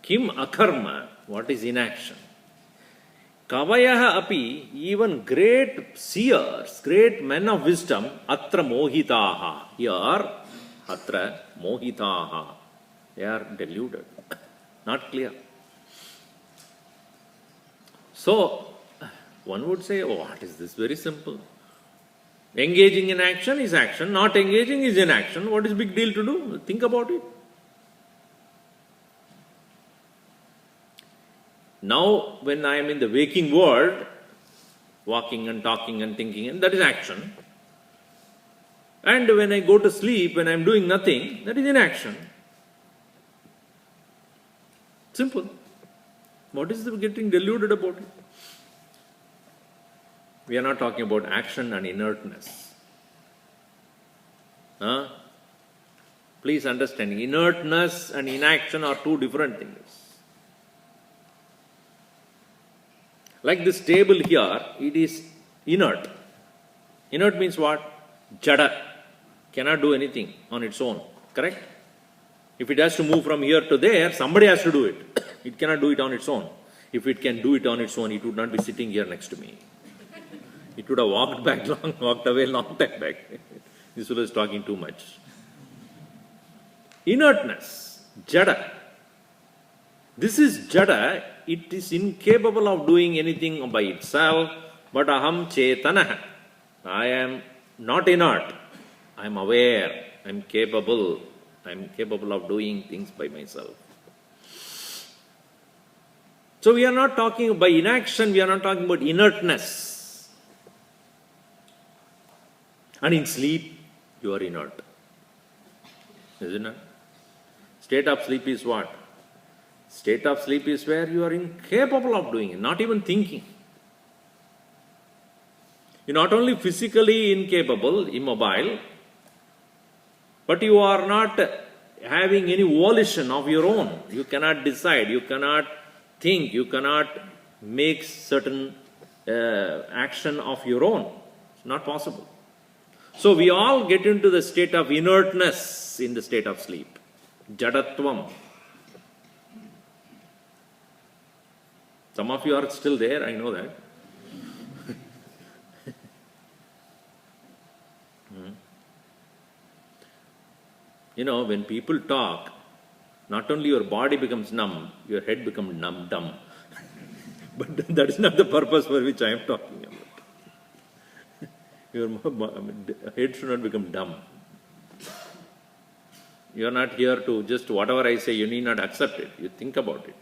Kim akarma, what is inaction. Kavayaha api, even great seers, great men of wisdom, atra mohitaha. Here, atra mohitaha. They are deluded, not clear. So, one would say, oh, what is this? Very simple. Engaging in action is action, not engaging is inaction. What is big deal to do? Think about it. Now, when I am in the waking world, walking and talking and thinking, and that is action. And when I go to sleep, when I am doing nothing, that is inaction. Simple. What is getting deluded about it? We are not talking about action and inertness. Please understand, inertness and inaction are two different things. Like this table here, it is inert. Inert means what? Jada. Cannot do anything on its own. Correct? If it has to move from here to there, somebody has to do it. It cannot do it on its own. If it can do it on its own, it would not be sitting here next to me. It would have walked away long time back. This fellow is talking too much. Inertness. Jada. This is jada. It is incapable of doing anything by itself, but aham chetana. I am not inert. I am aware. I am capable. I am capable of doing things by myself. So we are not talking by inaction, we are not talking about inertness. And in sleep, you are inert. Isn't it? State of sleep is what? State of sleep is where you are incapable of doing it, not even thinking. You're not only physically incapable, immobile, but you are not having any volition of your own. You cannot decide, you cannot think, you cannot make certain action of your own. It's not possible. So we all get into the state of inertness in the state of sleep. Jadatvam. Some of you are still there, I know that. You know, when people talk, not only your body becomes numb, your head becomes dumb. But that is not the purpose for which I am talking about. Your head should not become dumb. You are not here to just whatever I say, you need not accept it. You think about it.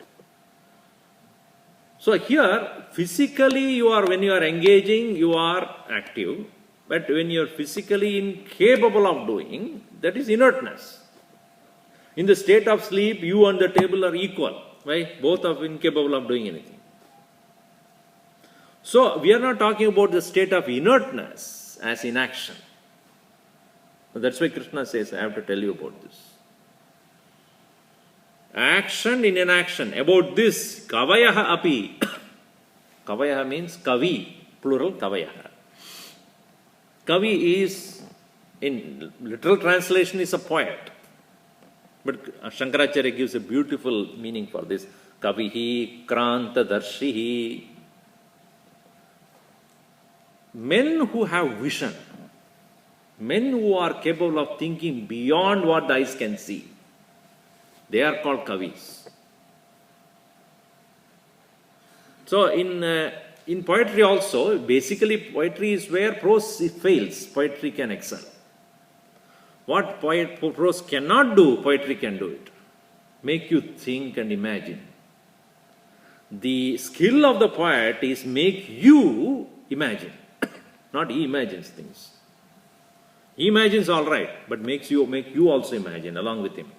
So here, physically when you are engaging, you are active. But when you are physically incapable of doing, that is inertness. In the state of sleep, you and the table are equal. Why? Both are incapable of doing anything. So, we are not talking about the state of inertness as inaction. That's why Krishna says, I have to tell you about this. Action in inaction. About this, kavayaha api. Kavayaha means kavi, plural kavayaha. Kavi is, in literal translation, is a poet. But Shankaracharya gives a beautiful meaning for this. Kavihi, kranta darshihi. Men who have vision, men who are capable of thinking beyond what the eyes can see, they are called kavis. So in poetry also, basically poetry is where prose fails, poetry can excel. What prose cannot do, poetry can do it. Make you think and imagine. The skill of the poet is make you imagine. Not he imagines things. He imagines all right, but make you also imagine along with him.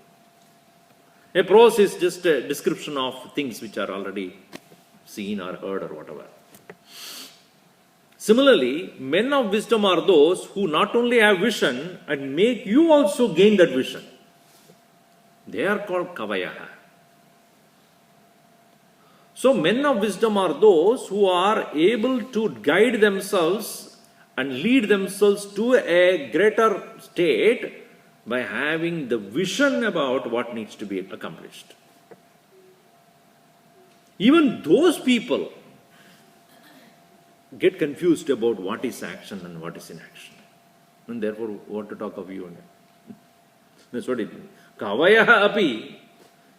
A prose is just a description of things which are already seen or heard or whatever. Similarly, men of wisdom are those who not only have vision and make you also gain that vision. They are called kavayaha. So, men of wisdom are those who are able to guide themselves and lead themselves to a greater state by having the vision about what needs to be accomplished. Even those people get confused about what is action and what is inaction. And therefore, what to talk of you and I. That's what it means. Kavayaha api,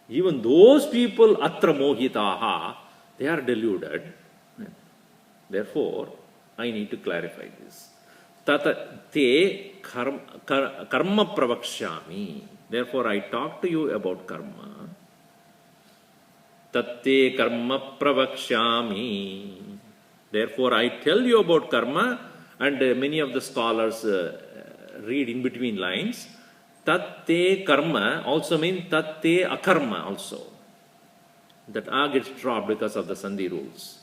even those people atra mohitaha, they are deluded. Therefore, I need to clarify this. Tata te karma pravakshami. Therefore, I talk to you about karma. Tatte karma pravakshami. Therefore, I tell you about karma, and many of the scholars read in between lines. Tatte karma also means tatte akarma also. That a gets dropped because of the sandhi rules.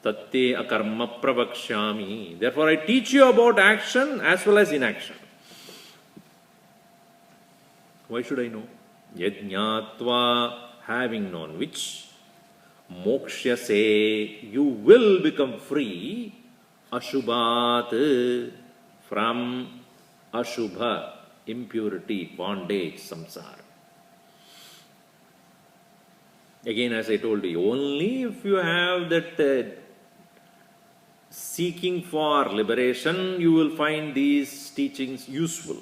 Tatte akarma pravakshami. Therefore, I teach you about action as well as inaction. Why should I know? Yajñātva, having known which, mokshyase, you will become free, ashubhat, from ashubha, impurity, bondage, samsara. Again, as I told you, only if you have that seeking for liberation, you will find these teachings useful.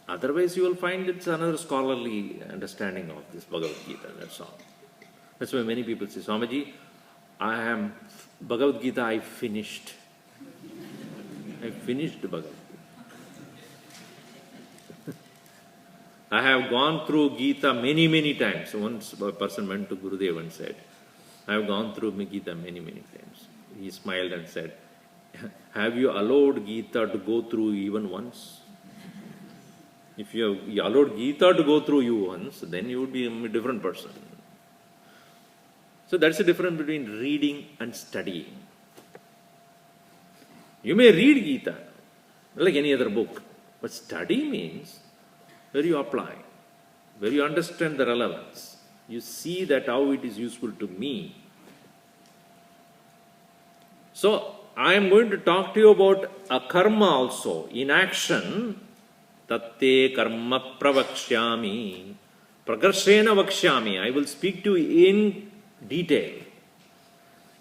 Otherwise, you will find it's another scholarly understanding of this Bhagavad Gita, that's all. That's why many people say, Swamiji, Bhagavad Gita, I finished. I finished Bhagavad Gita. I have gone through Gita many, many times. Once a person went to Gurudev and said, I have gone through Gita many, many times. He smiled and said, have you allowed Gita to go through even once? If you allowed Gita to go through you once, then you would be a different person. So that's the difference between reading and studying. You may read Gita like any other book, but study means where you apply, where you understand the relevance. You see that how it is useful to me. So, I am going to talk to you about a karma also, in action. Tatte karma pravakshami, prakarshena vakshyami. I will speak to you in detail.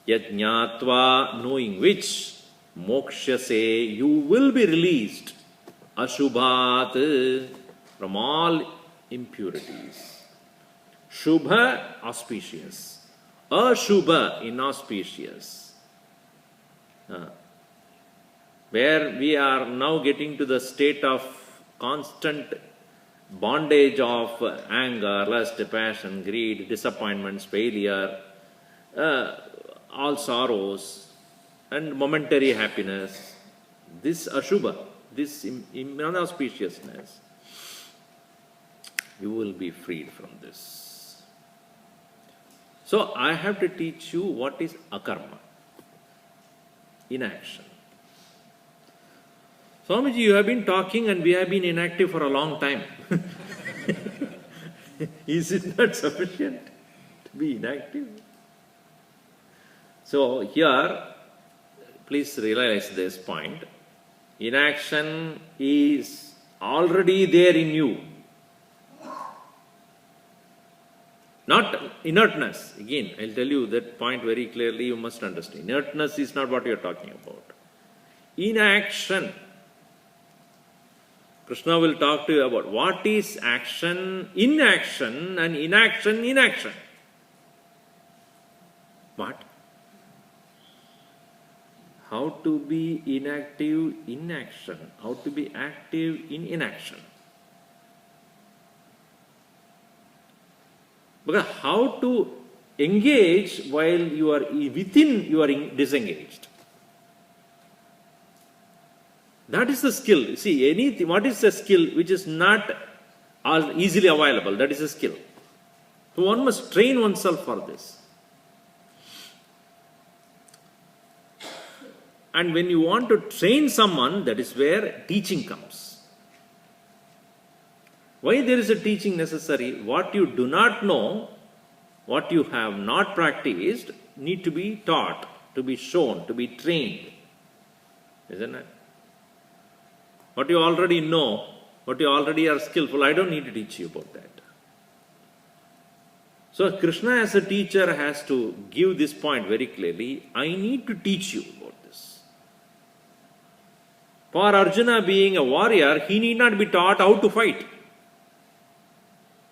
Yajñātva, knowing which, mokshase, you will be released. Ashubhat, from all impurities. Shubha, auspicious. Ashubha, inauspicious. Where we are now getting to the state of constant bondage of anger, lust, passion, greed, disappointments, failure, all sorrows, and momentary happiness. This ashubha, this inauspiciousness, you will be freed from this. So I have to teach you what is akarma, inaction. Swamiji, you have been talking and we have been inactive for a long time. Is it not sufficient to be inactive? So here, please realize this point. Inaction is already there in you. Not inertness. Again, I'll tell you that point very clearly, you must understand. Inertness is not what you're talking about. Inaction. Krishna will talk to you about what is action, inaction, and inaction, inaction. What? How to be inactive in action, how to be active in inaction. Because how to engage while you are within, you are disengaged. That is the skill. See, anything, what is the skill which is not easily available? That is a skill. So one must train oneself for this. And when you want to train someone, that is where teaching comes. Why there is a teaching necessary? What you do not know, what you have not practiced, need to be taught, to be shown, to be trained. Isn't it? What you already know, what you already are skillful, I don't need to teach you about that. So Krishna as a teacher has to give this point very clearly. I need to teach you about this. For Arjuna being a warrior, he need not be taught how to fight.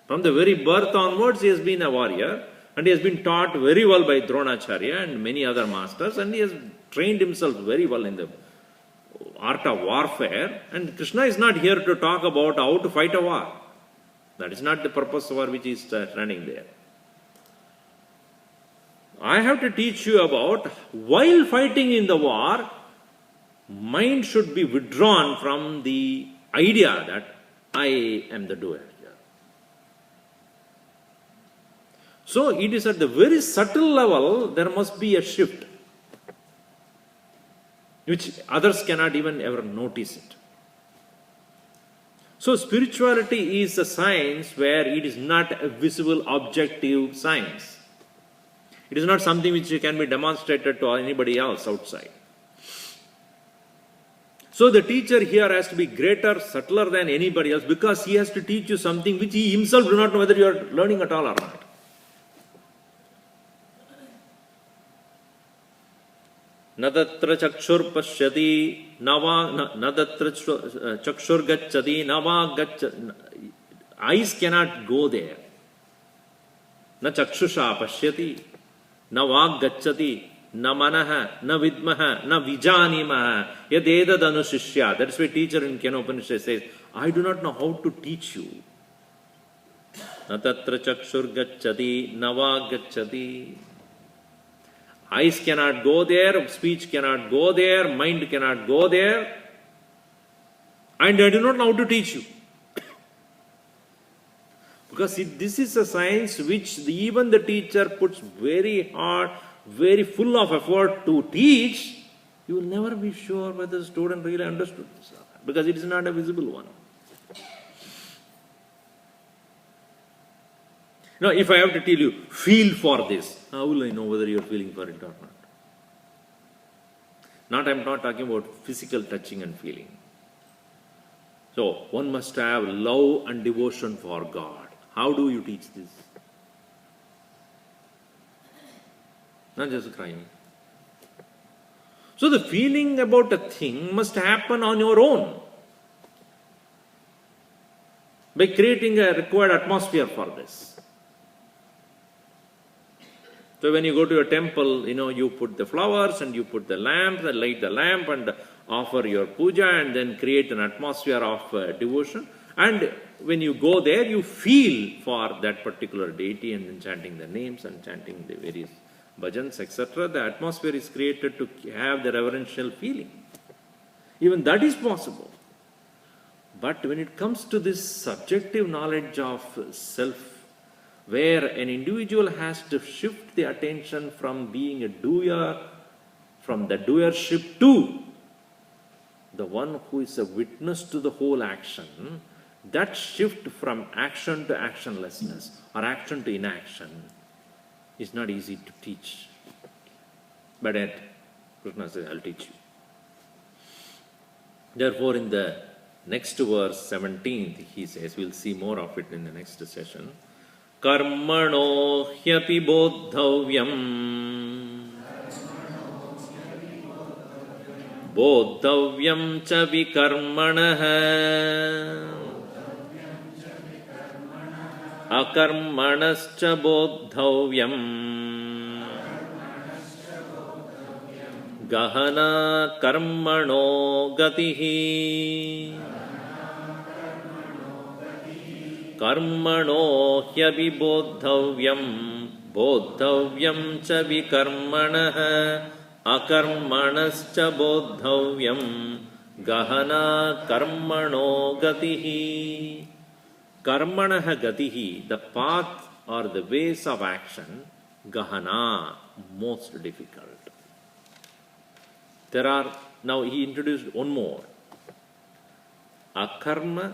From the very birth onwards, he has been a warrior and he has been taught very well by Dronacharya and many other masters, and he has trained himself very well in the art of warfare. And Krishna is not here to talk about how to fight a war. That is not the purpose for which he is standing there. I have to teach you about, while fighting in the war, mind should be withdrawn from the idea that I am the doer here. So it is at the very subtle level, there must be a shift, which others cannot even ever notice it. So spirituality is a science where it is not a visible objective science. It is not something which can be demonstrated to anybody else outside. So the teacher here has to be greater, subtler than anybody else, because he has to teach you something which he himself do not know whether you are learning at all or not. Nadatra chakshur pashyati nadatra chakshur gacchati nava gacchati. Eyes cannot go there. Na chakshusha pashyati na vag gacchati na manaha na vidmaha na vijanimaha yadedad anusishya. That's why teacher in Kena Upanishad says, I do not know how to teach you. Na tatra chakshur gacchati na vag gacchati. Eyes cannot go there, speech cannot go there, mind cannot go there, and I do not know how to teach you. Because this is a science which even the teacher puts very hard, very full of effort to teach, you will never be sure whether the student really understood this, because it is not a visible one. Now, if I have to tell you, feel for this, how will I know whether you are feeling for it or not? I am not talking about physical touching and feeling. So, one must have love and devotion for God. How do you teach this? Not just crying. So, the feeling about a thing must happen on your own, by creating a required atmosphere for this. So when you go to a temple, you put the flowers and you put the lamp and light the lamp and offer your puja and then create an atmosphere of devotion. And when you go there, you feel for that particular deity and then chanting the names and chanting the various bhajans, etc. The atmosphere is created to have the reverential feeling. Even that is possible. But when it comes to this subjective knowledge of self, where an individual has to shift the attention from being a doer, from the doership to the one who is a witness to the whole action. That shift from action to actionlessness or action to inaction is not easy to teach. But yet, Krishna says, I'll teach you. Therefore, in the next verse, 17th, he says, we'll see more of it in the next session. Karmano hyapi bodhavyam bodhavyam cha vikarmanah akarmanascha bodhavyam gahana karmano gatihi karmano hyabibodhavyam bodhavyam cha vikarmanah akarmanascha bodhavyam gahana karmano gatihi. Karmanah gatihi, the path or the ways of action, gahana, most difficult. There are, now he introduced one more. Akarma,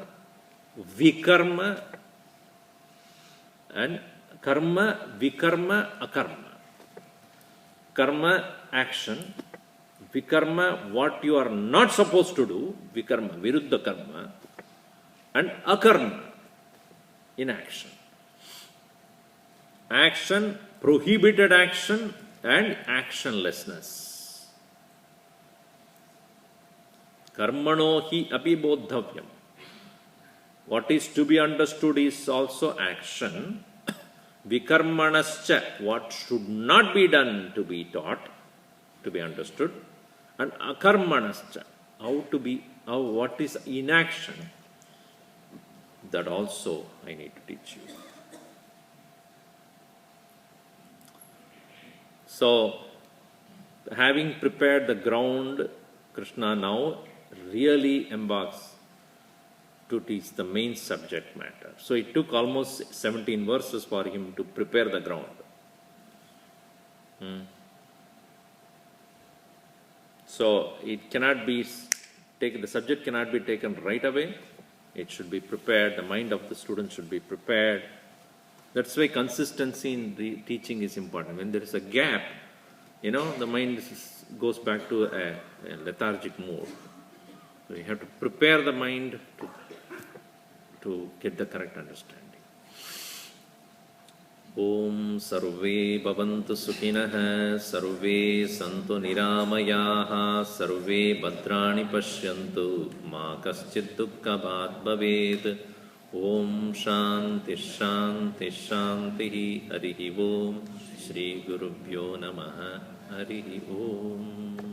vikarma, and karma, vikarma, akarma. Karma, action. Vikarma, what you are not supposed to do. Vikarma, viruddha karma. And akarma, inaction. Action, prohibited action, and actionlessness. Karmano hi api bodhavyam. What is to be understood is also action. Vikarmanascha, what should not be done to be taught, to be understood. And akarmanascha, what is inaction, that also I need to teach you. So, having prepared the ground, Krishna now really embarks to teach the main subject matter. So it took almost 17 verses for him to prepare the ground. So it cannot be taken, the subject cannot be taken right away. It should be prepared, the mind of the student should be prepared. That's why consistency in the teaching is important. When there is a gap, the mind goes back to a lethargic mode. So you have to prepare the mind to get the correct understanding. Om sarve bhavantu sukhinah, sarve santu niramayaha, sarve bhadrani pashyantu, ma kaschid dukkhabhat bhavet. Om shanti shanti shanti harihi om. Shri Gurubhyo Namaha. Harihi om.